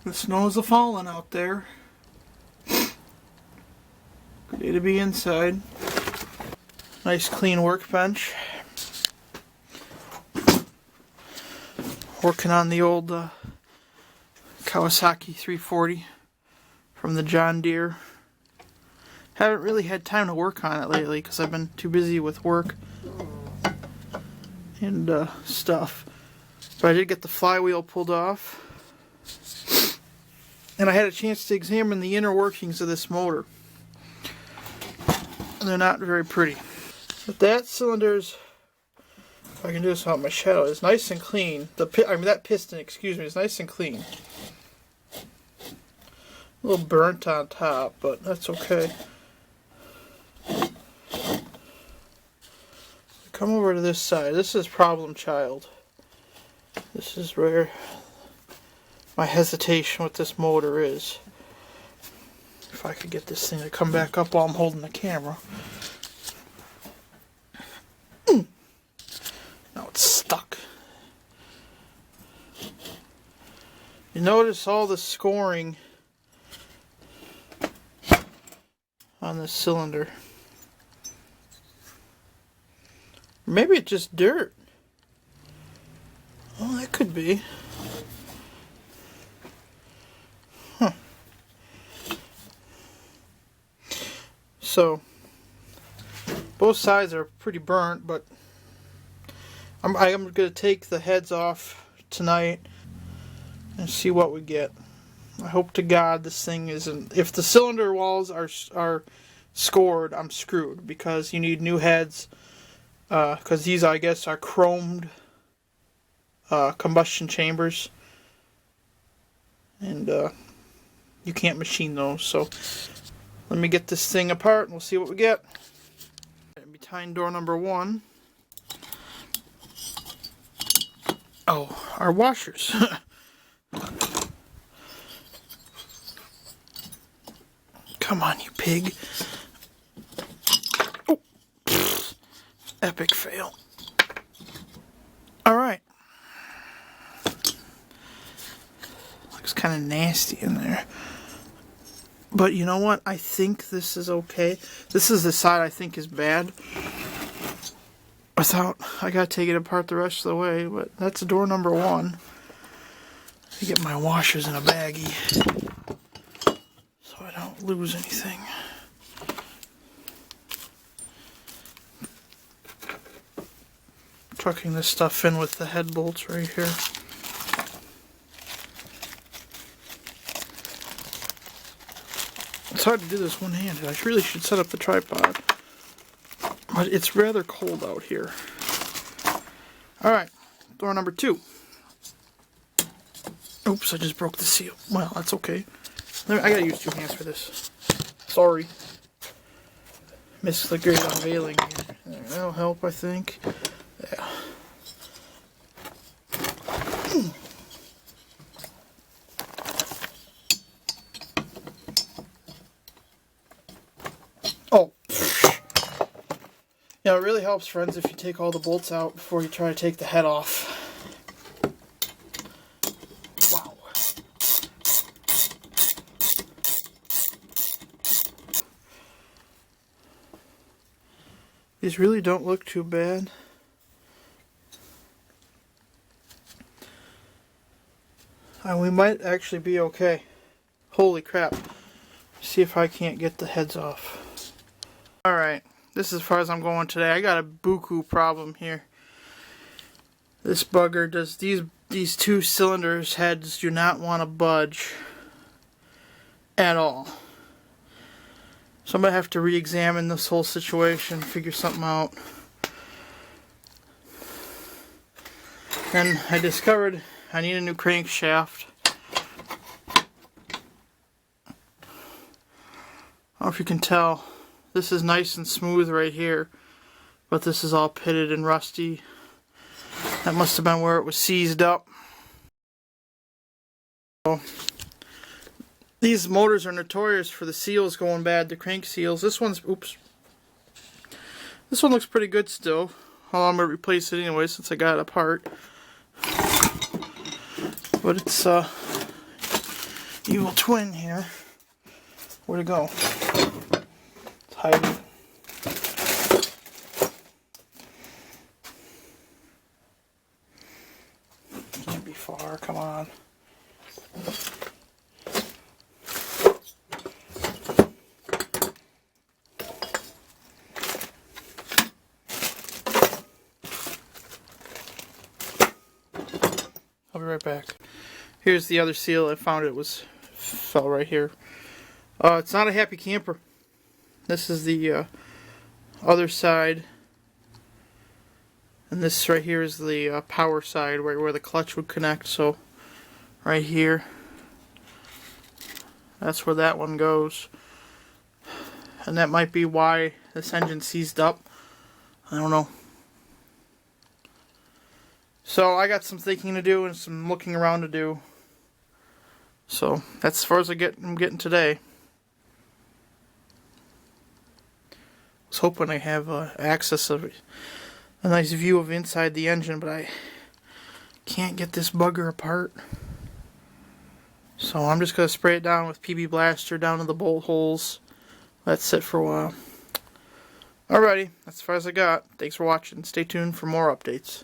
The snow is a-falling out there. Good day to be inside. Nice clean workbench. Working on the old Kawasaki 340 from the John Deere. Haven't really had time to work on it lately because I've been too busy with work and stuff. But I did get the flywheel pulled off. And I had a chance to examine the inner workings of this motor. And they're not very pretty. But that cylinder's, if I can do this without my shadow, is nice and clean. That piston, excuse me, is nice and clean. A little burnt on top, but that's okay. Come over to this side. This is problem child. This is where my hesitation with this motor is. If I could get this thing to come back up while I'm holding the camera. Now it's stuck. You notice all the scoring on this cylinder. Maybe it's just dirt. Oh, that could be. Huh. So, both sides are pretty burnt, but I'm going to take the heads off tonight and see what we get. I hope to God this thing isn't... If the cylinder walls are scored, I'm screwed, because you need new heads, because these, I guess, are chromed combustion chambers, and you can't machine those. So let me get this thing apart and we'll see what we get. Behind door number 1. Oh, our washers. Come on, you pig. Oh. Epic fail. Alright. Looks kind of nasty in there. But you know what? I think this is okay. This is the side I think is bad. I gotta take it apart the rest of the way, but that's door number 1. I get my washers in a baggie so I don't lose anything. Trucking this stuff in with the head bolts right here. It's hard to do this one-handed. I really should set up the tripod. But it's rather cold out here. Alright, door number 2. Oops, I just broke the seal. Well, that's okay. I gotta use 2 hands for this. Sorry. Missed the great unveiling here. That'll help, I think. Yeah. Oh. You know, it really helps, friends, if you take all the bolts out before you try to take the head off. Wow. These really don't look too bad. We might actually be okay. Holy crap. See if I can't get the heads off. Alright, this is as far as I'm going today. I got a buku problem here. This bugger does, these 2 cylinders heads do not want to budge at all. So I'm going to have to re-examine this whole situation, figure something out. And I discovered I need a new crankshaft. I don't know if you can tell, this is nice and smooth right here, but this is all pitted and rusty. That must have been where it was seized up. So, these motors are notorious for the seals going bad, the crank seals. This one's, oops. This one looks pretty good still. Well, I'm going to replace it anyway since I got it apart. But it's evil twin here. Where'd it go? It's hiding. Can't be far, come on. I'll be right back. Here's the other seal. I found it fell right here. It's not a happy camper. This is the other side, and this right here is the power side, right where the clutch would connect. So right here, that's where that one goes, and that might be why this engine seized up. I don't know. So I got some thinking to do and some looking around to do. So that's as far as I'm getting today. I was hoping I have access of a nice view of inside the engine, but I can't get this bugger apart. So I'm just going to spray it down with PB Blaster down to the bolt holes. Let it sit for a while. Alrighty, that's as far as I got. Thanks for watching. Stay tuned for more updates.